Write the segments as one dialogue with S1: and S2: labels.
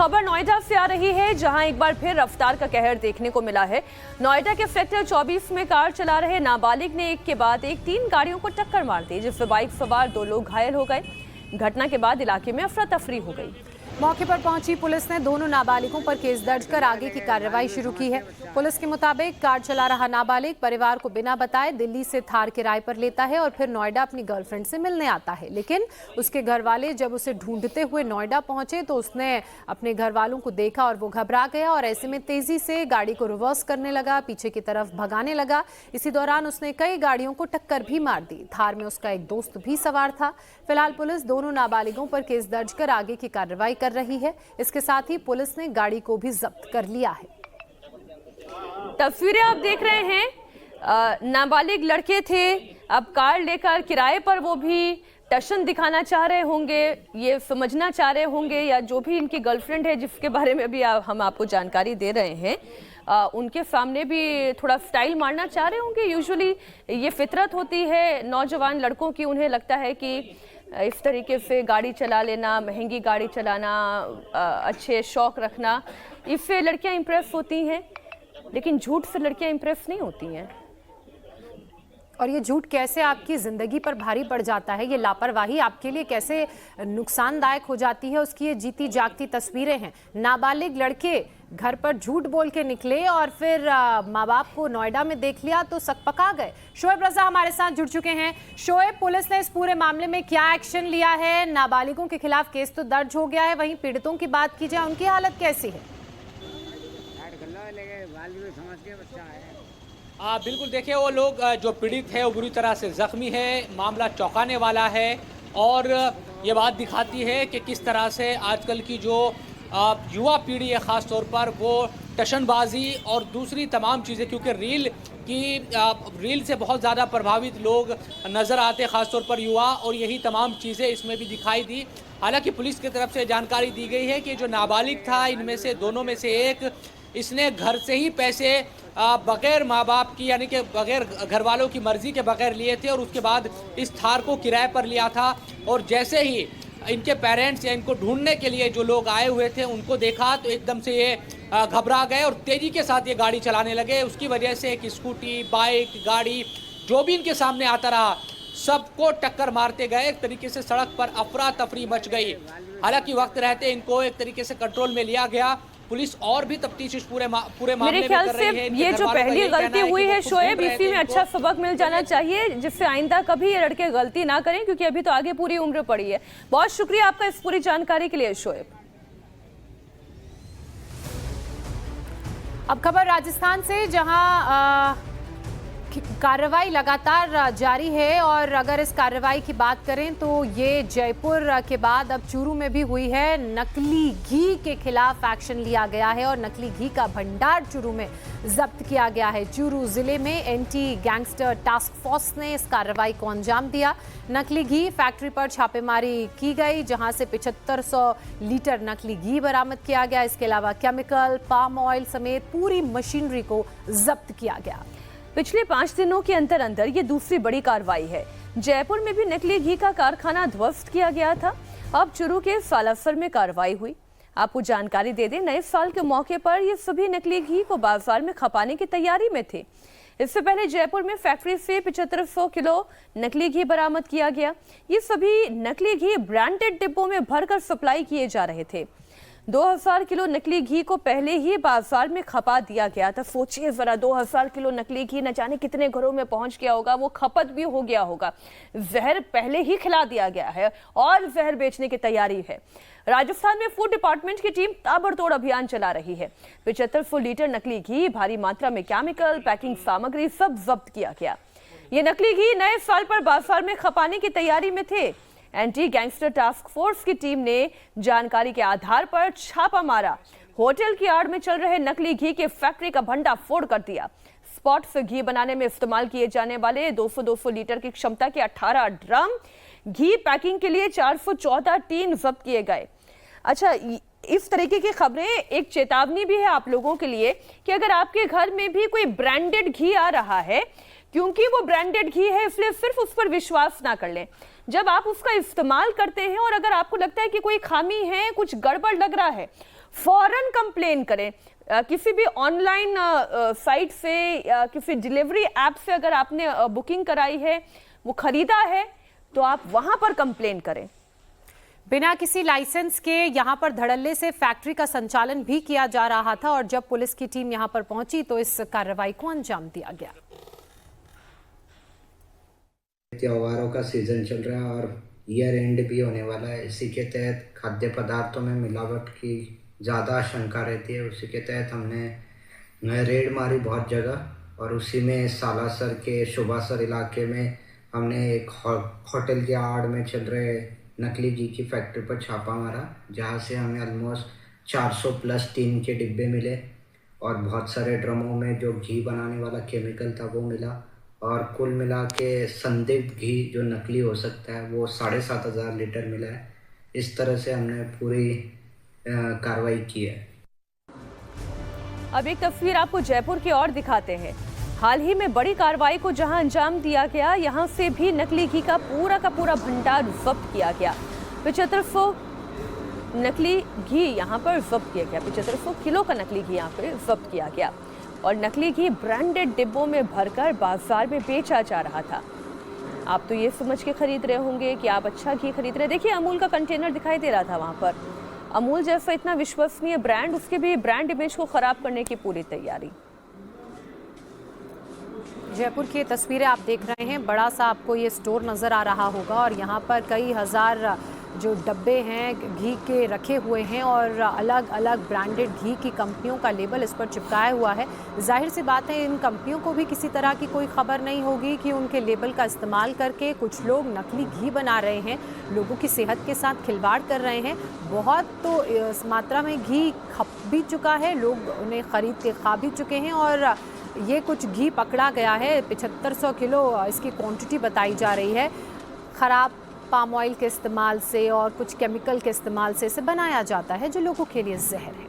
S1: खबर नोएडा से आ रही है, जहां एक बार फिर रफ्तार का कहर देखने को मिला है। नोएडा के सेक्टर 24 में कार चला रहे नाबालिग ने एक के बाद एक 3 गाड़ियों को टक्कर मार दी, जिससे बाइक सवार 2 लोग घायल हो गए। घटना के बाद इलाके में अफरा तफरी हो गई।
S2: मौके पर पहुंची पुलिस ने दोनों नाबालिगों पर केस दर्ज कर आगे की कार्रवाई शुरू की है। पुलिस के मुताबिक कार चला रहा नाबालिग परिवार को बिना बताए दिल्ली से थार किराए पर लेता है और फिर नोएडा अपनी गर्लफ्रेंड से मिलने आता है, लेकिन उसके घर वाले जब उसे ढूंढते हुए नोएडा पहुंचे तो उसने अपने घर वालों को देखा और वो घबरा गया और ऐसे में तेजी से गाड़ी को रिवर्स करने लगा, पीछे की तरफ भगाने लगा। इसी दौरान उसने कई गाड़ियों को टक्कर भी मार दी। थार में उसका एक दोस्त भी सवार था। फिलहाल पुलिस दोनों नाबालिगों पर केस दर्ज कर आगे की कार्रवाई कर रही है। इसके साथ ही पुलिस ने गाड़ी को भी जब्त कर लिया है।
S1: तस्वीरें आप देख रहे हैं, नाबालिग लड़के थे, अब कार लेकर किराए पर वो भी टशन दिखाना चाह रहे होंगे, ये समझना चाह रहे होंगे, या जो भी इनकी गर्लफ्रेंड है जिसके बारे में अभी हम आपको जानकारी दे रहे हैं, उनके सामने भी थोड़ा स्टाइल मारना चाह रहे होंगे। यूजुअली ये फितरत होती है नौजवान लड़कों की, उन्हें लगता है कि इस तरीके से गाड़ी चला लेना, महंगी गाड़ी चलाना, अच्छे शौक रखना, इससे लड़कियां इम्प्रेस होती हैं, लेकिन झूठ से लड़कियां इम्प्रेस नहीं होती हैं।
S2: और ये झूठ कैसे आपकी ज़िंदगी पर भारी पड़ जाता है, ये लापरवाही आपके लिए कैसे नुकसानदायक हो जाती है, उसकी ये जीती जागती तस्वीरें हैं। नाबालिग लड़के घर पर झूठ बोल के निकले और फिर माँ बाप को नोएडा में देख लिया तो सकपका गए। शोएब रजा हमारे साथ जुड़ चुके हैं। शोएब, पुलिस ने इस पूरे मामले में क्या एक्शन लिया है? नाबालिगों के खिलाफ केस तो दर्ज हो गया है, वहीं पीड़ितों की बात की जाए, उनकी हालत कैसी है?
S3: बिल्कुल, देखिए वो लोग जो पीड़ित है वो बुरी तरह से जख्मी है। मामला चौंकाने वाला है और ये बात दिखाती है कि किस तरह से आजकल की जो युवा पीढ़ी है, ख़ास तौर पर वो टशनबाजी और दूसरी तमाम चीज़ें, क्योंकि रील से बहुत ज़्यादा प्रभावित लोग नज़र आते, ख़ास तौर पर युवा, और यही तमाम चीज़ें इसमें भी दिखाई दी। हालांकि पुलिस की तरफ से जानकारी दी गई है कि जो नाबालिग था, इनमें से दोनों में से एक, इसने घर से ही पैसे बगैर माँ बाप की, यानी कि बगैर घर वालों की मर्ज़ी के बगैर लिए थे और उसके बाद इस थार को किराए पर लिया था। और जैसे ही इनके पेरेंट्स या इनको ढूंढने के लिए जो लोग आए हुए थे उनको देखा तो एकदम से ये घबरा गए और तेज़ी के साथ ये गाड़ी चलाने लगे। उसकी वजह से एक स्कूटी, बाइक, गाड़ी जो भी इनके सामने आता रहा, सबको टक्कर मारते गए। एक तरीके से सड़क पर अफरा तफरी मच गई। हालांकि वक्त रहते इनको एक तरीके से कंट्रोल में लिया गया। पुलिस और भी तफ्तीश इस पूरे मामले में कर रही है।
S1: ये जो पहली गलती हुई है शोएब, इसी में अच्छा सबक मिल जाना चाहिए, जिससे आइंदा कभी ये लड़के गलती ना करें, क्योंकि अभी तो आगे पूरी उम्र पड़ी है। बहुत शुक्रिया आपका इस पूरी जानकारी के लिए शोएब।
S2: अब खबर राजस्थान से, जहां कार्रवाई लगातार जारी है और अगर इस कार्रवाई की बात करें तो ये जयपुर के बाद अब चूरू में भी हुई है। नकली घी के खिलाफ एक्शन लिया गया है और नकली घी का भंडार चूरू में जब्त किया गया है। चूरू जिले में एंटी गैंगस्टर टास्क फोर्स ने इस कार्रवाई को अंजाम दिया। नकली घी फैक्ट्री पर छापेमारी की गई, जहां से 7500 लीटर नकली घी बरामद किया गया। इसके अलावा केमिकल, पाम ऑयल समेत पूरी मशीनरी को जब्त किया गया।
S1: पिछले 5 दिनों के अंदर अंदर ये दूसरी बड़ी कार्रवाई है। जयपुर में भी नकली घी का कारखाना ध्वस्त किया गया था। अब चूरू के सालासर में कार्रवाई हुई। आपको जानकारी दे दें, नए साल के मौके पर ये सभी नकली घी को बाजार में खपाने की तैयारी में थे। इससे पहले जयपुर में फैक्ट्री से 7500 किलो नकली घी बरामद किया गया। ये सभी नकली घी ब्रांडेड डिब्बों में भरकर सप्लाई किए जा रहे थे। 2000 किलो नकली घी को पहले ही बाजार में खपा दिया गया था। सोचिए जरा, 2000 किलो नकली घी न जाने कितने घरों में पहुंच गया होगा, वो खपत भी हो गया होगा। जहर पहले ही खिला दिया गया है और जहर बेचने की तैयारी है। राजस्थान में फूड डिपार्टमेंट की टीम ताबड़तोड़ अभियान चला रही है। 7500 लीटर नकली घी, भारी मात्रा में केमिकल, पैकिंग सामग्री सब जब्त किया गया। ये नकली घी नए साल पर बाजार में खपाने की तैयारी में थे। एंटी गैंगस्टर टास्क फोर्स की टीम ने जानकारी के आधार पर छापा मारा। होटल की आड़ में चल रहे नकली घी के फैक्ट्री का भंडा फोड़ कर दिया। स्पॉट से घी बनाने में इस्तेमाल किए जाने वाले 200 लीटर की क्षमता के 18 ड्रम, घी पैकिंग के लिए 414 टीन जब्त किए गए। अच्छा, इस तरीके की खबरें एक चेतावनी भी है आप लोगों के लिए कि अगर आपके घर में भी कोई ब्रांडेड घी आ रहा है, क्योंकि वो ब्रांडेड घी है इसलिए सिर्फ उस पर विश्वास ना कर लें। जब आप उसका इस्तेमाल करते हैं और अगर आपको लगता है कि कोई खामी है, कुछ गड़बड़ लग रहा है, फौरन कंप्लेन करें। किसी भी ऑनलाइन साइट से या किसी डिलीवरी ऐप से अगर आपने बुकिंग कराई है, वो खरीदा है, तो आप वहां पर कंप्लेन करें।
S2: बिना किसी लाइसेंस के यहां पर धड़ल्ले से फैक्ट्री का संचालन भी किया जा रहा था और जब पुलिस की टीम यहां पर पहुंची तो इस कार्रवाई को अंजाम दिया गया।
S4: त्योहारों का सीजन चल रहा है और ईयर एंड भी होने वाला है। इसी के तहत खाद्य पदार्थों में मिलावट की ज़्यादा आशंका रहती है। उसी के तहत हमने रेड मारी बहुत जगह और उसी में सालासर के शुभासर इलाके में हमने एक होटल के आड़ में चल रहे नकली घी की फैक्ट्री पर छापा मारा, जहाँ से हमें ऑलमोस्ट 400 प्लस टीन के डिब्बे मिले और बहुत सारे ड्रमों में जो घी बनाने वाला केमिकल था वो मिला और कुल मिला के संदिग्ध घी जो नकली हो सकता है वो 7,500 लीटर मिला है। इस तरह से हमने पूरी कार्रवाई की है।
S1: अब एक तस्वीर आपको जयपुर की ओर दिखाते हैं। हाल ही में बड़ी कार्रवाई को जहां अंजाम दिया गया, यहां से भी नकली घी का पूरा भंडार जब्त किया गया। 7500 नकली घी यहां पर जब्त किया गया। 7500 किलो का नकली घी यहां पर जब्त किया गया और नकली घी ब्रांडेड डिब्बों में भरकर बाजार में बेचा जा रहा था। आप तो ये समझ के खरीद रहे होंगे कि आप अच्छा घी खरीद रहे। देखिए, अमूल का कंटेनर दिखाई दे रहा था वहां पर। अमूल जैसा इतना विश्वसनीय ब्रांड, उसके भी ब्रांड इमेज को खराब करने की पूरी तैयारी।
S2: जयपुर की तस्वीरें आप देख रहे हैं। बड़ा सा आपको ये स्टोर नज़र आ रहा होगा और यहाँ पर कई हज़ार जो डब्बे हैं घी के रखे हुए हैं और अलग अलग ब्रांडेड घी की कंपनियों का लेबल इस पर चिपकाया हुआ है। जाहिर सी बात है, इन कंपनियों को भी किसी तरह की कोई खबर नहीं होगी कि उनके लेबल का इस्तेमाल करके कुछ लोग नकली घी बना रहे हैं, लोगों की सेहत के साथ खिलवाड़ कर रहे हैं। बहुत तो इस मात्रा में घी खप भी चुका है, लोग उन्हें ख़रीद के खा भी चुके हैं और ये कुछ घी पकड़ा गया है। 7500 किलो इसकी क्वांटिटी बताई जा रही है। ख़राब पाम ऑयल के इस्तेमाल से और कुछ केमिकल के इस्तेमाल से इसे बनाया जाता है जो लोगों के लिए जहर है।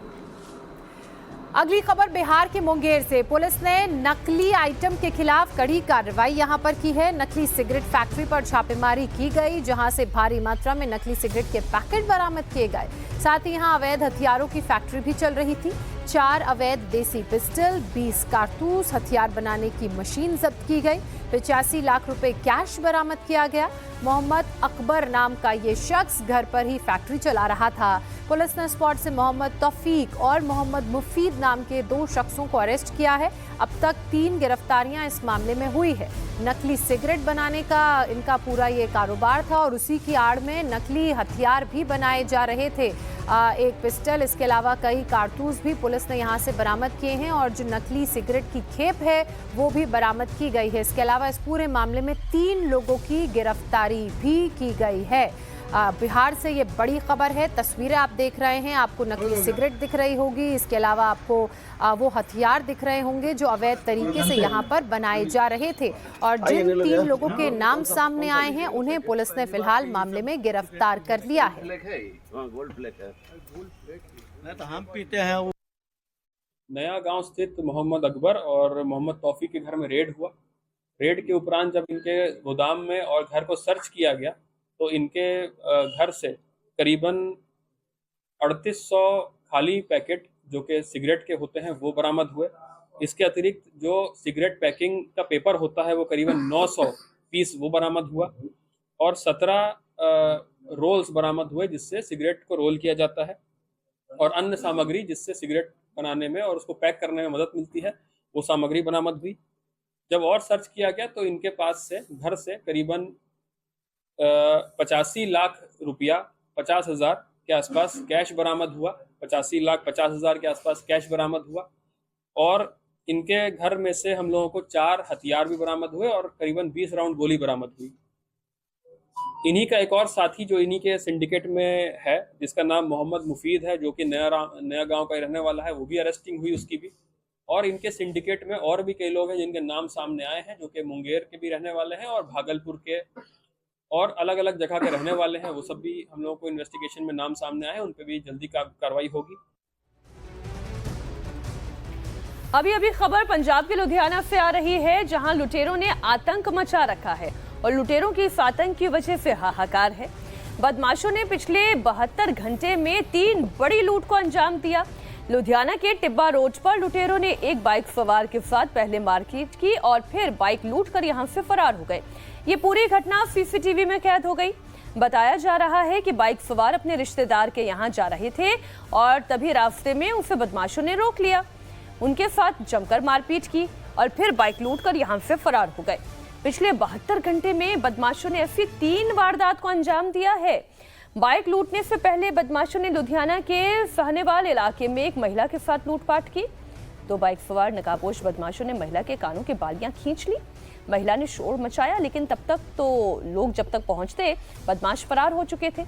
S2: अगली खबर बिहार के मुंगेर से। पुलिस ने नकली आइटम के खिलाफ कड़ी कार्रवाई यहां पर की है। नकली सिगरेट फैक्ट्री पर छापेमारी की गई, जहां से भारी मात्रा में नकली सिगरेट के पैकेट बरामद किए गए। साथ ही यहां अवैध हथियारों की फैक्ट्री भी चल रही थी। 4 अवैध देसी पिस्टल, 20 कारतूस, हथियार बनाने की मशीन जब्त की गई। 85 लाख रुपए कैश बरामद किया गया। मोहम्मद अकबर नाम का ये शख्स घर पर ही फैक्ट्री चला रहा था। पुलिस ने स्पॉट से मोहम्मद तौफीक और मोहम्मद मुफीद नाम के 2 शख्सों को अरेस्ट किया है। अब तक 3 गिरफ्तारियां इस मामले में हुई है। नकली सिगरेट बनाने का इनका पूरा ये कारोबार था और उसी की आड़ में नकली हथियार भी बनाए जा रहे थे। एक पिस्टल, इसके अलावा कई कारतूस भी पुलिस ने यहाँ से बरामद किए हैं और जो नकली सिगरेट की खेप है वो भी बरामद की गई है। इसके अलावा इस पूरे मामले में 3 लोगों की गिरफ्तारी भी की गई है। बिहार से ये बड़ी खबर है। तस्वीरें आप देख रहे हैं, आपको नकली सिगरेट दिख रही होगी, इसके अलावा आपको वो हथियार दिख रहे होंगे जो अवैध तरीके से यहाँ पर बनाए जा रहे थे। और जिन 3 लोगों के नाम सामने आए हैं उन्हें पुलिस ने फिलहाल मामले में गिरफ्तार कर लिया है।
S5: नया गांव स्थित मोहम्मद अकबर और मोहम्मद तौफीक के घर में रेड हुआ। रेड के उपरांत जब इनके गोदाम में और घर को सर्च किया गया तो इनके घर से करीबन 3800 खाली पैकेट जो कि सिगरेट के होते हैं वो बरामद हुए। इसके अतिरिक्त जो सिगरेट पैकिंग का पेपर होता है वो करीबन 900 पीस वो बरामद हुआ और 17 रोल्स बरामद हुए जिससे सिगरेट को रोल किया जाता है और अन्य सामग्री जिससे सिगरेट बनाने में और उसको पैक करने में मदद मिलती है वो सामग्री बरामद हुई। जब और सर्च किया गया तो इनके पास से घर से करीबन 85 लाख रुपया 50,000 के आसपास कैश बरामद हुआ। 85 लाख 50,000 के आसपास कैश बरामद हुआ और इनके घर में से हम लोगों को 4 हथियार भी बरामद हुए और करीबन 20 राउंड गोली बरामद हुई। इन्हीं का एक और साथी जो इन्हीं के सिंडिकेट में है जिसका नाम मोहम्मद मुफीद है जो कि नया गांव का रहने वाला है, वो भी अरेस्टिंग हुई उसकी भी। और इनके सिंडिकेट में और भी कई लोग हैं जिनके नाम सामने आए हैं जो कि मुंगेर के भी रहने वाले हैं और भागलपुर के और अलग अलग जगह के रहने वाले हैं। वो सब भी हम लोगों को इन्वेस्टिगेशन में नाम सामने आए हैं, उन पर भी जल्दी कार्रवाई होगी।
S1: अभी खबर पंजाब के लुधियाना से आ रही है जहां लुटेरों ने आतंक मचा रखा है और लुटेरों की इस आतंक की वजह से हाहाकार है। बदमाशों ने पिछले 72 घंटे में 3 बड़ी लूट को अंजाम दिया। लुधियाना के टिब्बा रोड पर लुटेरों ने एक बाइक सवार के साथ पहले मारपीट की और फिर बाइक लूटकर यहां से फरार हो गए। ये पूरी घटना सीसीटीवी में कैद हो गई। बताया जा रहा है कि बाइक सवार अपने रिश्तेदार के यहां जा रहे थे और तभी रास्ते में उसे बदमाशों ने रोक लिया, उनके साथ जमकर मारपीट की और फिर बाइक लूटकर यहां से फरार हो गए। पिछले 72 घंटे में बदमाशों ने ऐसी 3 वारदात को अंजाम दिया है। बाइक लूटने से पहले बदमाशों ने लुधियाना के साहनेवाल इलाके में एक महिला के साथ लूटपाट की। 2 बाइक सवार नकाबपोश बदमाशों ने महिला के कानों की बालियां खींच ली। महिला ने शोर मचाया, लेकिन तब तक तो लोग जब तक पहुंचते बदमाश फरार हो चुके थे।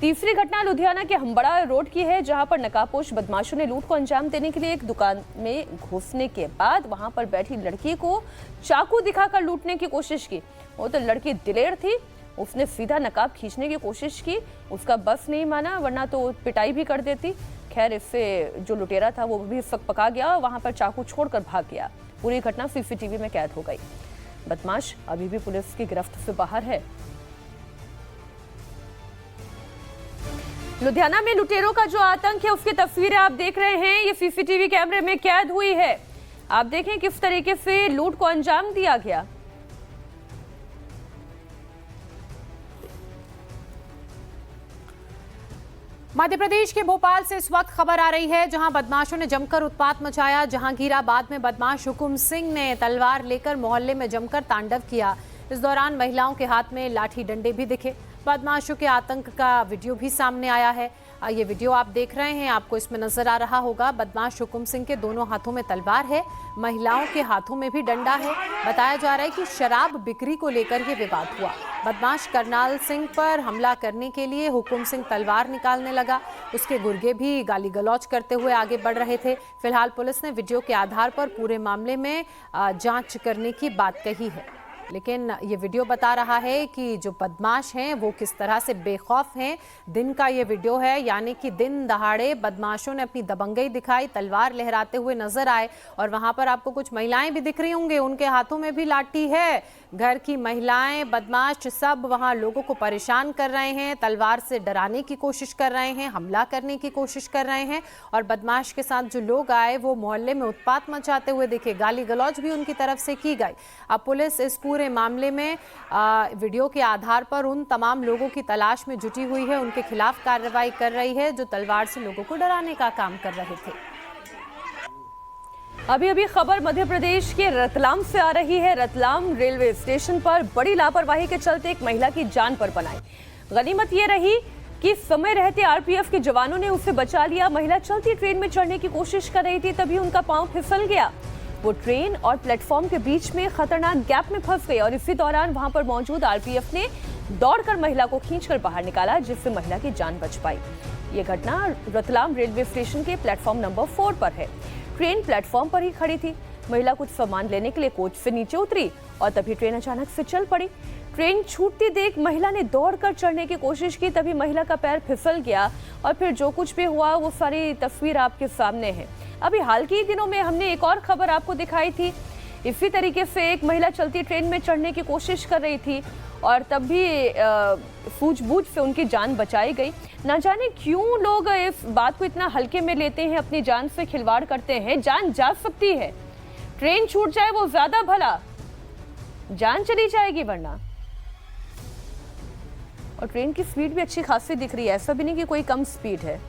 S1: तीसरी घटना लुधियाना के हम्बड़ा रोड की है, जहां पर नकाबपोश बदमाशों ने लूट को अंजाम देने के लिए एक दुकान में घुसने के बाद वहां पर बैठी लड़की को चाकू दिखाकर लूटने की कोशिश की। वो तो लड़की दिलेर थी, उसने सीधा नकाब खींचने की कोशिश की, उसका बस नहीं माना, वरना तो पिटाई भी कर देती। खैर, इससे जो लुटेरा था वो भी सक पका गया, वहां पर चाकू छोड़कर भाग गया। पूरी घटना सीसीटीवी में कैद हो गई। बदमाश अभी भी पुलिस की गिरफ्त से बाहर है। लुधियाना में लुटेरों का जो आतंक है उसकी तस्वीरें आप देख रहे हैं, ये सीसीटीवी कैमरे में कैद हुई है। आप देखें किस तरीके से लूट को अंजाम दिया गया।
S2: मध्य प्रदेश के भोपाल से इस वक्त खबर आ रही है, जहां बदमाशों ने जमकर उत्पात मचाया। जहांगीराबाद में बदमाश हुकुम सिंह ने तलवार लेकर मोहल्ले में जमकर तांडव किया। इस दौरान महिलाओं के हाथ में लाठी डंडे भी दिखे। बदमाशों के आतंक का वीडियो भी सामने आया है। ये वीडियो आप देख रहे हैं, आपको इसमें नजर आ रहा होगा। बदमाश हुकुम सिंह के दोनों हाथों में तलवार है, महिलाओं के हाथों में भी डंडा है। बताया जा रहा है कि शराब बिक्री को लेकर ये विवाद हुआ। बदमाश करनाल सिंह पर हमला करने के लिए हुकुम सिंह तलवार निकालने लगा। उसके गुर्गे भी गाली गलौज करते हुए आगे बढ़ रहे थे। फिलहाल पुलिस ने वीडियो के आधार पर पूरे मामले में जांच करने की बात कही है, लेकिन ये वीडियो बता रहा है कि जो बदमाश हैं वो किस तरह से बेखौफ हैं। दिन का ये वीडियो है, यानी कि दिन दहाड़े बदमाशों ने अपनी दबंगई दिखाई, तलवार लहराते हुए नजर आए। और वहां पर आपको कुछ महिलाएं भी दिख रही होंगी, उनके हाथों में भी लाठी है। घर की महिलाएं, बदमाश सब वहां लोगों को परेशान कर रहे हैं, तलवार से डराने की कोशिश कर रहे हैं, हमला करने की कोशिश कर रहे हैं। और बदमाश के साथ जो लोग आए वो मोहल्ले में उत्पात मचाते हुए दिखे, गाली गलौज भी उनकी तरफ से की गई। अब पुलिस इस पूरे मामले में वीडियो के आधार पर उन तमाम लोगों की तलाश में जुटी हुई है, उनके खिलाफ कार्रवाई कर रही है जो तलवार से लोगों को डराने का काम कर रहे थे।
S1: अभी खबर मध्य प्रदेश के रतलाम से आ रही है। रतलाम रेलवे स्टेशन पर बड़ी लापरवाही के चलते एक महिला की जान पर बनाई। गनीमत ये रही कि समय रहते आरपीएफ के जवानों ने उसे बचा लिया। महिला चलती ट्रेन में चढ़ने की कोशिश कर रही थी, तभी उनका पांव फिसल गया। वो ट्रेन और प्लेटफॉर्म के बीच में खतरनाक गैप में फंस गई और इसी दौरान वहां पर मौजूद आरपीएफ ने दौड़कर महिला को खींचकर बाहर निकाला, जिससे महिला की जान बच पाई। ये घटना रतलाम रेलवे स्टेशन के प्लेटफॉर्म नंबर 4 पर है। ट्रेन प्लेटफॉर्म पर ही खड़ी थी। महिला कुछ सामान लेने के लिए कोच से नीचे उतरी और तभी ट्रेन अचानक से चल पड़ी। ट्रेन छूटती देख महिला ने दौड़कर चढ़ने की कोशिश की, तभी महिला का पैर फिसल गया और फिर जो कुछ भी हुआ वो सारी तस्वीर आपके सामने है। अभी हाल के दिनों में हमने एक और खबर आपको दिखाई थी। इसी तरीके से एक महिला चलती ट्रेन में चढ़ने की कोशिश कर रही थी और तब भी सूझबूझ से उनकी जान बचाई गई। ना जाने क्यों लोग इस बात को इतना हल्के में लेते हैं, अपनी जान से खिलवाड़ करते हैं। जान जा सकती है, ट्रेन छूट जाए वो ज्यादा भला, जान चली जाएगी वरना। और ट्रेन की स्पीड भी अच्छी खासी दिख रही है, ऐसा भी नहीं कि कोई कम स्पीड है।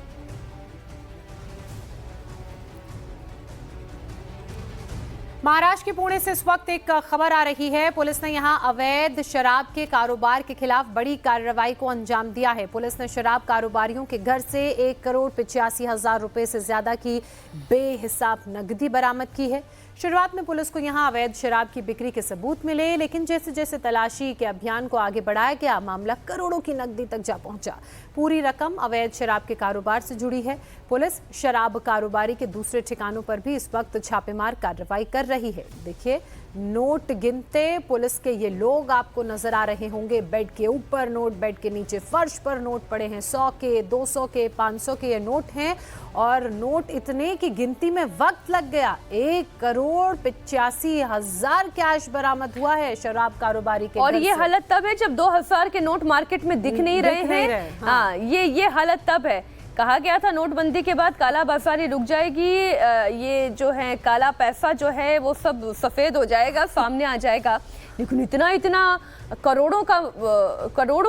S2: महाराष्ट्र के पुणे से इस वक्त एक खबर आ रही है। पुलिस ने यहां अवैध शराब के कारोबार के खिलाफ बड़ी कार्रवाई को अंजाम दिया है। पुलिस ने शराब कारोबारियों के घर से 1,85,00,000 रुपए से ज्यादा की बेहिसाब नकदी बरामद की है। शुरुआत में पुलिस को यहां अवैध शराब की बिक्री के सबूत मिले, लेकिन जैसे जैसे तलाशी के अभियान को आगे बढ़ाया गया, मामला करोड़ों की नकदी तक जा पहुंचा। पूरी रकम अवैध शराब के कारोबार से जुड़ी है। पुलिस शराब कारोबारी के दूसरे ठिकानों पर भी इस वक्त छापेमार कार्रवाई कर रही है। देखिए नोट गिनते पुलिस के ये लोग आपको नजर आ रहे होंगे। बेड के ऊपर नोट, बेड के नीचे फर्श पर नोट पड़े हैं। 100 के, 200 के, 500 के ये नोट हैं और नोट इतने की गिनती में वक्त लग गया। 1,85,00,000 कैश बरामद हुआ है शराब कारोबारी के।
S1: और ये हालत तब है जब 2000 के नोट मार्केट में दिख नहीं रहे हैं। हाँ, ये हालत तब है। कहा गया था नोटबंदी के बाद काला बाजारी रुक जाएगी, ये जो है काला पैसा जो है वो सब सफेद हो जाएगा, सामने आ जाएगा। लेकिन इतना करोड़ों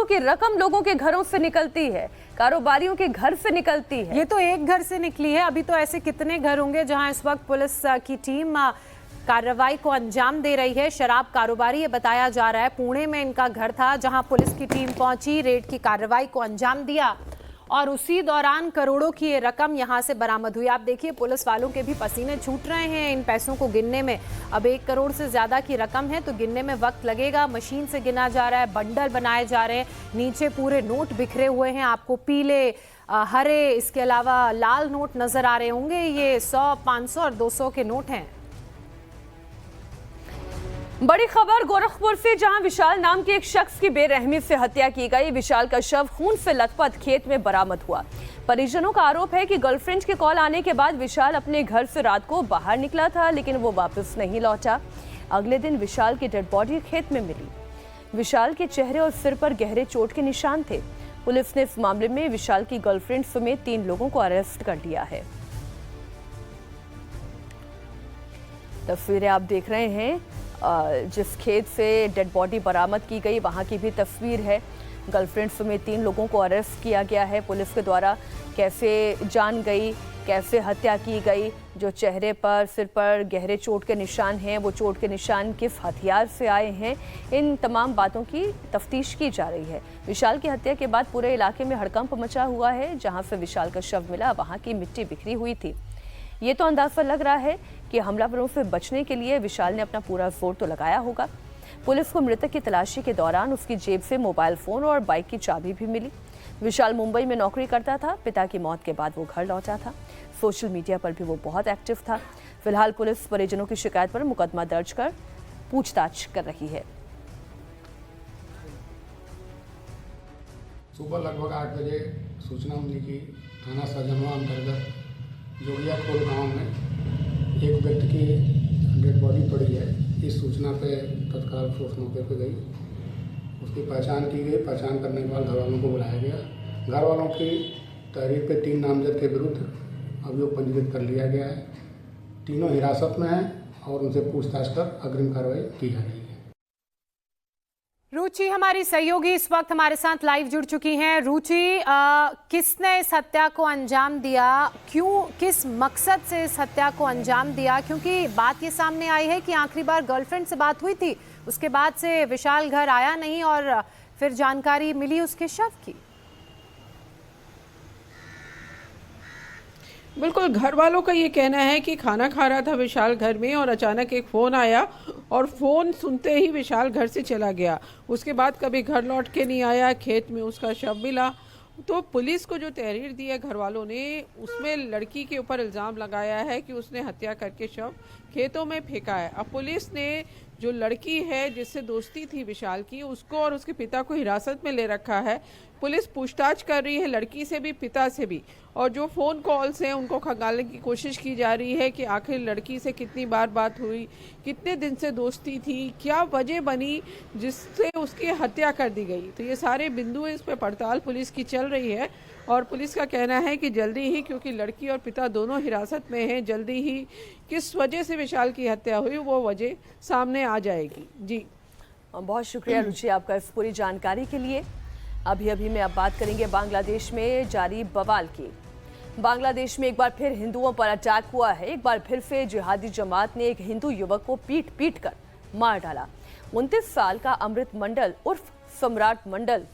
S1: की रकम लोगों के घरों से निकलती है, कारोबारियों के घर से निकलती है।
S2: ये तो एक घर से निकली है, अभी तो ऐसे कितने घर होंगे जहां इस वक्त पुलिस की टीम कार्रवाई को अंजाम दे रही है। शराब कारोबारी, ये बताया जा रहा है पुणे में इनका घर था, जहां पुलिस की टीम पहुंची, रेड की कार्रवाई को अंजाम दिया और उसी दौरान करोड़ों की ये रकम यहां से बरामद हुई। आप देखिए पुलिस वालों के भी पसीने छूट रहे हैं इन पैसों को गिनने में। अब 1 करोड़ से ज्यादा की रकम है तो गिनने में वक्त लगेगा। मशीन से गिना जा रहा है, बंडल बनाए जा रहे हैं, नीचे पूरे नोट बिखरे हुए हैं। आपको पीले, हरे, इसके अलावा लाल नोट नजर आ रहे होंगे। ये 100, 500 और 200 के नोट हैं।
S1: बड़ी खबर गोरखपुर से, जहां विशाल नाम के एक शख्स की बेरहमी से हत्या की गई। विशाल का शव खून से लथपथ खेत में बरामद हुआ। परिजनों का आरोप है कि गर्लफ्रेंड के कॉल आने के बाद विशाल अपने घर से रात को बाहर निकला था, लेकिन वो वापस नहीं लौटा। अगले दिन विशाल की डेड बॉडी खेत में मिली। विशाल के चेहरे और सिर पर गहरे चोट के निशान थे। पुलिस ने इस मामले में विशाल की गर्लफ्रेंड समेत 3 लोगों को अरेस्ट कर लिया है। तस्वीरें आप देख रहे हैं, जिस खेत से डेड बॉडी बरामद की गई वहां की भी तस्वीर है। गर्लफ्रेंड समेत 3 लोगों को अरेस्ट किया गया है पुलिस के द्वारा। कैसे जान गई, कैसे हत्या की गई, जो चेहरे पर, सिर पर गहरे चोट के निशान हैं, वो चोट के निशान किस हथियार से आए हैं, इन तमाम बातों की तफ्तीश की जा रही है। विशाल की हत्या के बाद पूरे इलाके में हड़कंप मचा हुआ है। जहां से विशाल का शव मिला वहां की मिट्टी बिखरी हुई थी। ये तो अंदाजा लग रहा है कि हमलावरों से बचने के लिए विशाल ने अपना पूरा जोर तो लगाया होगा। पुलिस को मृतक की तलाशी के दौरान उसकी जेब से मोबाइल फोन और बाइक की चाबी भी मिली। विशाल मुंबई में नौकरी करता था। पिता की मौत के बाद वो घर लौटा था। सोशल मीडिया पर भी वो बहुत एक्टिव था। फिलहाल पुलिस परिजनों की शिकायत पर मुकदमा दर्ज कर पूछताछ कर रही है।
S6: सुबह लगभग 8 बजे सूचना मिली कि थाना सजनवा अंतर्गत जोगिया खोल गाँव में एक व्यक्ति की डेड बॉडी पड़ी है। इस सूचना पे तत्काल फोर्स मौके पर गई, उसकी पहचान की गई। पहचान करने के बाद घर वालों को बुलाया गया। घर वालों की तहरीर पे 3 नामजद के विरुद्ध अभियोग पंजीकृत कर लिया गया है। तीनों हिरासत में हैं और उनसे पूछताछ कर अग्रिम कार्रवाई की जा रही है।
S2: रुचि हमारी सहयोगी इस वक्त हमारे साथ लाइव जुड़ चुकी हैं। रुचि, किसने इस हत्या को अंजाम दिया, क्यों, किस मकसद से इस हत्या को अंजाम दिया? क्योंकि बात ये सामने आई है कि आखिरी बार गर्लफ्रेंड से बात हुई थी, उसके बाद से विशाल घर आया नहीं और फिर जानकारी मिली उसके शव की।
S7: बिल्कुल, घर वालों का ये कहना है कि खाना खा रहा था विशाल घर में और अचानक एक फ़ोन आया और फ़ोन सुनते ही विशाल घर से चला गया। उसके बाद कभी घर लौट के नहीं आया। खेत में उसका शव मिला। तो पुलिस को जो तहरीर दी है घर वालों ने, उसमें लड़की के ऊपर इल्ज़ाम लगाया है कि उसने हत्या करके शव खेतों में फेंका है। अब पुलिस ने जो लड़की है जिससे दोस्ती थी विशाल की, उसको और उसके पिता को हिरासत में ले रखा है। पुलिस पूछताछ कर रही है लड़की से भी, पिता से भी, और जो फ़ोन कॉल्स हैं उनको खंगालने की कोशिश की जा रही है कि आखिर लड़की से कितनी बार बात हुई, कितने दिन से दोस्ती थी, क्या वजह बनी जिससे उसकी हत्या कर दी गई। तो ये सारे बिंदु इस पर पड़ताल पुलिस की चल रही है और पुलिस का कहना है कि जल्दी ही, क्योंकि लड़की और पिता दोनों हिरासत में हैं, जल्दी ही किस वजह से विशाल की हत्या हुई वो वजह सामने आ जाएगी। जी,
S1: बहुत शुक्रिया रुचि आपका इस पूरी जानकारी के लिए। अभी में अब बात करेंगे बांग्लादेश में जारी बवाल की। बांग्लादेश में एक बार फिर हिंदुओं पर अटैक हुआ है। एक बार फिर से जिहादी जमात ने एक हिंदू युवक को पीट कर मार डाला। 29 साल का अमृत मंडल उर्फ सम्राट मंडल,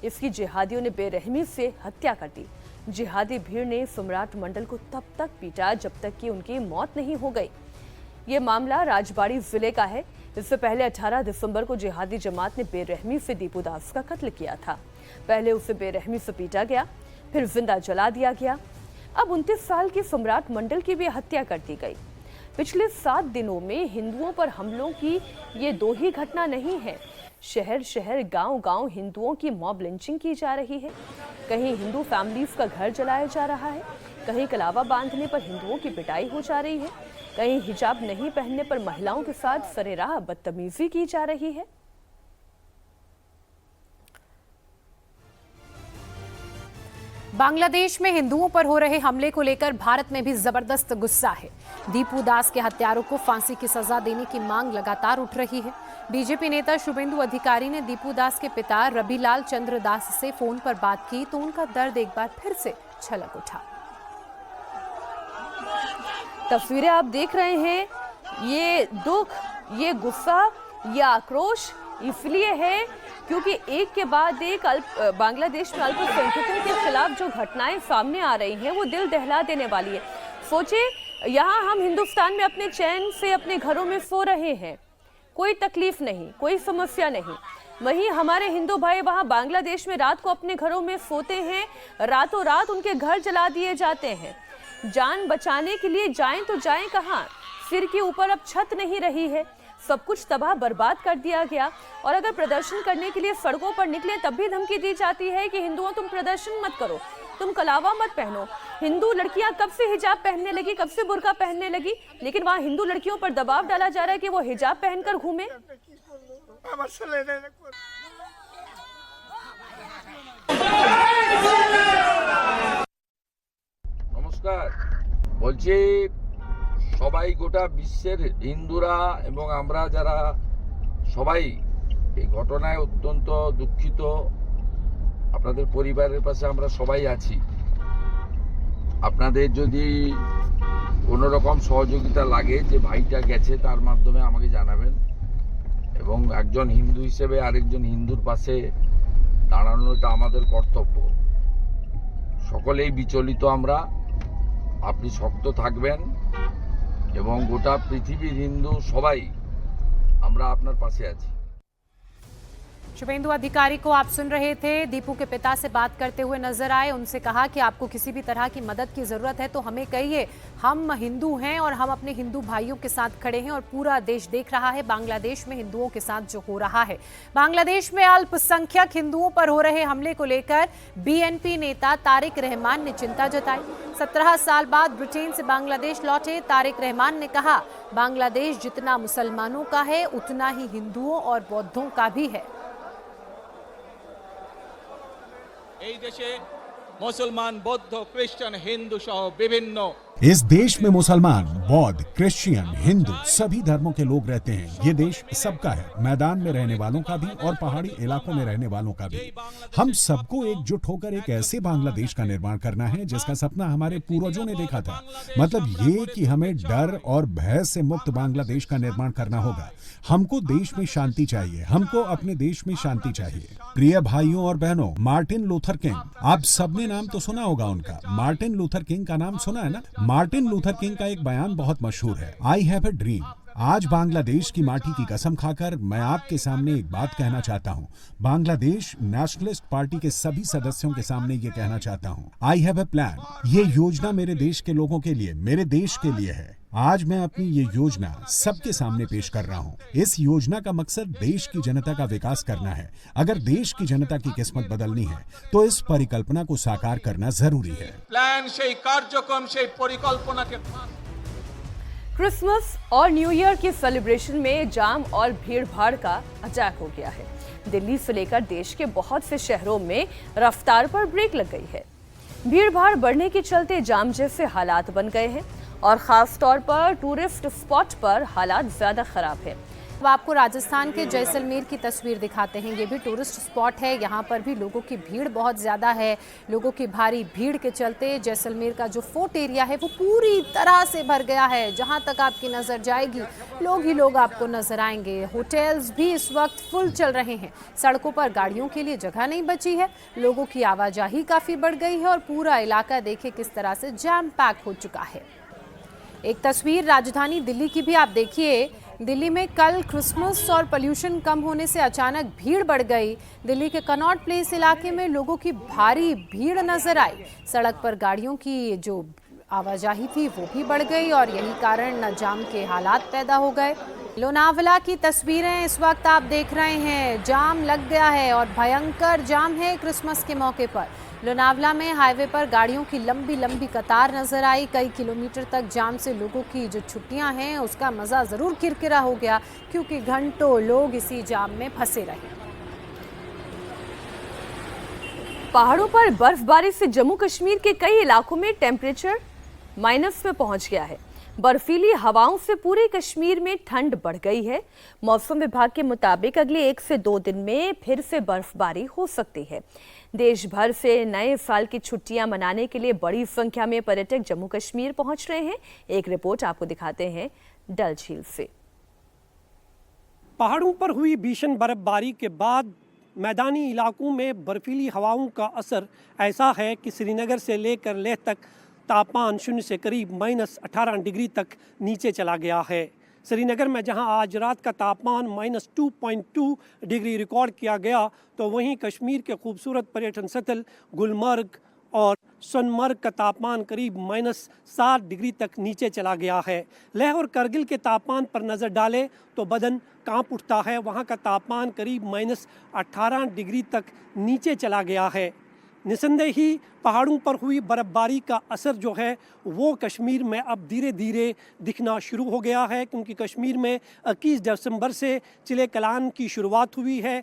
S1: इसकी जिहादियों ने बेरहमी से हत्या कर दी। जिहादी भीड़ ने सम्राट मंडल को तब तक पीटा जब तक कि उनकी मौत नहीं हो गई। ये मामला राजबाड़ी जिले का है। इससे पहले 18 दिसंबर को जिहादी जमात ने बेरहमी से दीपू दास का कत्ल किया था। पहले उसे बेरहमी से पीटा गया, फिर जिंदा जला दिया गया। अब 29 साल के सम्राट मंडल की भी हत्या कर दी गई। पिछले 7 दिनों में हिंदुओं पर हमलों की ये 2 ही घटना नहीं है। शहर शहर गांव गांव हिंदुओं की मॉब लिंचिंग की जा रही है। कहीं हिंदू फैमिलीज का घर जलाया जा रहा है, कहीं कलावा बांधने पर हिंदुओं की पिटाई हो जा रही है, कहीं हिजाब नहीं पहनने पर महिलाओं के साथ सरेराह बदतमीजी की जा रही है।
S2: बांग्लादेश में हिंदुओं पर हो रहे हमले को लेकर भारत में भी जबरदस्त गुस्सा है। दीपू दास के हत्यारों को फांसी की सजा देने की मांग लगातार उठ रही है। बीजेपी नेता शुभेंदु अधिकारी ने दीपू दास के पिता रविलाल चंद्र दास से फोन पर बात की तो उनका दर्द एक बार फिर से छलक उठा।
S1: तस्वीरें आप देख रहे हैं, ये दुख, ये गुस्सा, ये आक्रोश इसलिए है क्योंकि एक के बाद एक बांग्लादेश में अल्पसंख्यकों के खिलाफ जो घटनाएं सामने आ रही हैं वो दिल दहला देने वाली है। सोचिए, यहाँ हम हिंदुस्तान में अपने चैन से अपने घरों में सो रहे हैं, कोई तकलीफ नहीं, कोई समस्या नहीं। वहीं हमारे हिंदू भाई वहाँ बांग्लादेश में रात को अपने घरों में सोते हैं, रातों रात उनके घर जला दिए जाते हैं। जान बचाने के लिए जाएं तो जाएं कहाँ? सिर के ऊपर अब छत नहीं रही है, सब कुछ तबाह बर्बाद कर दिया गया। और अगर प्रदर्शन करने के लिए सड़कों पर निकले तब भी धमकी दी जाती है कि हिंदुओं तुम प्रदर्शन मत करो, तुम कलावा मत पहनो। हिंदू लड़कियां कब से हिजाब पहनने लगी, कब से बुर्का पहनने लगी, लेकिन वहाँ हिंदू लड़कियों पर दबाव डाला जा रहा है कि वो हिजाब पहनकर घूमे।
S8: নমস্কার, বলছি সবাই গোটা বিশ্বের হিন্দুরা এবং আমরা যারা সবাই এই ঘটনায় অত্যন্ত দুঃখিত। আপনাদের পরিবারের পাশে আমরা সবাই আছি। আপনাদের যদি কোনো রকম সহযোগিতা লাগে যে ভাইটা গেছে তার মাধ্যমে আমাকে জানাবেন এবং একজন হিন্দু হিসেবে আরেকজন হিন্দুর পাশে দাঁড়ানোটা আমাদের কর্তব্য। সকলেই বিচলিত আমরা, আপনি শক্ত থাকবেন এবং গোটা পৃথিবীর হিন্দু সবাই আমরা আপনার পাশে আছি।
S2: शुभेंदु अधिकारी को आप सुन रहे थे। दीपू के पिता से बात करते हुए नजर आए। उनसे कहा कि आपको किसी भी तरह की मदद की जरूरत है तो हमें कहिए, हम हिंदू हैं और हम अपने हिंदू भाइयों के साथ खड़े हैं और पूरा देश देख रहा है बांग्लादेश में हिंदुओं के साथ जो हो रहा है। बांग्लादेश में अल्पसंख्यक हिंदुओं पर हो रहे हमले को लेकर बीएनपी नेता तारिक रहमान ने चिंता जताई। 17 साल बाद ब्रिटेन से बांग्लादेश लौटे तारिक रहमान ने कहा, बांग्लादेश जितना मुसलमानों का है उतना ही हिंदुओं और बौद्धों का भी है।
S9: এই দেশে মুসলমান, বৌদ্ধ, খ্রিস্টান, হিন্দু সহ বিভিন্ন
S10: इस देश में मुसलमान, बौद्ध, क्रिश्चियन, हिंदू सभी धर्मों के लोग रहते हैं। ये देश सबका है, मैदान में रहने वालों का भी और पहाड़ी इलाकों में रहने वालों का भी। हम सबको एकजुट होकर एक ऐसे बांग्लादेश का निर्माण करना है जिसका सपना हमारे पूर्वजों ने देखा था। मतलब ये कि हमें डर और भय से मुक्त बांग्लादेश का निर्माण करना होगा। हमको देश में शांति चाहिए, हमको अपने देश में शांति चाहिए। प्रिय भाइयों और बहनों, मार्टिन लूथर किंग, आप सबने नाम तो सुना होगा उनका। मार्टिन लूथर किंग का नाम सुना है ना? मार्टिन लूथर किंग का एक बयान बहुत मशहूर है, आई हैव अ ड्रीम। आज बांग्लादेश की माटी की कसम खाकर मैं आपके सामने एक बात कहना चाहता हूँ। बांग्लादेश नेशनलिस्ट पार्टी के सभी सदस्यों के सामने ये कहना चाहता हूँ, आई हैव अ प्लान। ये योजना मेरे देश के लोगों के लिए, मेरे देश के लिए है। आज मैं अपनी ये योजना सबके सामने पेश कर रहा हूँ। इस योजना का मकसद देश की जनता का विकास करना है। अगर देश की जनता की किस्मत बदलनी है तो इस परिकल्पना को साकार करना जरूरी है।
S9: প্ল্যান, সেই কার্যক্রম, সেই পরিকল্পনাকে
S1: क्रिसमस और न्यू ईयर के सेलिब्रेशन में जाम और भीड़ भाड़ का अटैक हो गया है। दिल्ली से लेकर देश के बहुत से शहरों में रफ्तार पर ब्रेक लग गई है। भीड़ भाड़ बढ़ने के चलते जाम जैसे हालात बन गए हैं और खास तौर पर टूरिस्ट स्पॉट पर हालात ज्यादा खराब है।
S2: अब आपको राजस्थान के जैसलमेर की तस्वीर दिखाते हैं। ये भी टूरिस्ट स्पॉट है, यहाँ पर भी लोगों की भीड़ बहुत ज़्यादा है। लोगों की भारी भीड़ के चलते जैसलमेर का जो फोर्ट एरिया है वो पूरी तरह से भर गया है। जहाँ तक आपकी नज़र जाएगी लोग ही लोग आपको नजर आएंगे। होटल्स भी इस वक्त फुल चल रहे हैं। सड़कों पर गाड़ियों के लिए जगह नहीं बची है। लोगों की आवाजाही काफ़ी बढ़ गई है और पूरा इलाका देखे किस तरह से जैम पैक हो चुका है। एक तस्वीर राजधानी दिल्ली की भी आप देखिए। दिल्ली में कल क्रिसमस और पोल्यूशन कम होने से अचानक भीड़ बढ़ गई। दिल्ली के कनॉट प्लेस इलाके में लोगों की भारी भीड़ नजर आई। सड़क पर गाड़ियों की जो आवाजाही थी वो भी बढ़ गई और यही कारण जाम के हालात पैदा हो गए। लोनावला की तस्वीरें इस वक्त आप देख रहे हैं, जाम लग गया है और भयंकर जाम है क्रिसमस के मौके पर। लोनावला में हाईवे पर गाड़ियों की लंबी लंबी कतार नजर आई। कई किलोमीटर तक जाम से लोगों की जो छुट्टियां हैं उसका मजा जरूर किरकिरा हो गया, क्योंकि घंटों लोग इसी जाम में फंसे रहे।
S1: पहाड़ों पर बर्फबारी से जम्मू कश्मीर के कई इलाकों में टेम्परेचर माइनस में पहुंच गया है। बर्फीली हवाओं से पूरे कश्मीर में ठंड बढ़ गई है। मौसम विभाग के मुताबिक अगले 1 से 2 दिन में फिर से बर्फबारी हो सकती है। देश भर से नए साल की छुट्टियां मनाने के लिए बड़ी संख्या में पर्यटक जम्मू कश्मीर पहुंच रहे हैं। एक रिपोर्ट आपको दिखाते हैं डल झील से।
S11: पहाड़ों पर हुई भीषण बर्फबारी के बाद मैदानी इलाकों में बर्फीली हवाओं का असर ऐसा है कि श्रीनगर से लेकर लेह तक तापमान 0 से करीब -18 डिग्री तक नीचे चला गया है। श्रीनगर में जहां आज रात का तापमान -2.2 डिग्री रिकॉर्ड किया गया, तो वहीं कश्मीर के खूबसूरत पर्यटन स्थल गुलमर्ग और सोनमर्ग का तापमान करीब -7 डिग्री तक नीचे चला गया है। लेह और करगिल के तापमान पर नज़र डालें तो बदन कांप उठता है। वहां का तापमान करीब -18 डिग्री तक नीचे चला गया है। निसंदेह ही पहाड़ों पर हुई बर्फबारी का असर जो है वो कश्मीर में अब धीरे धीरे दिखना शुरू हो गया है, क्योंकि कश्मीर में 21 दिसंबर से चिले कलान की शुरुआत हुई है।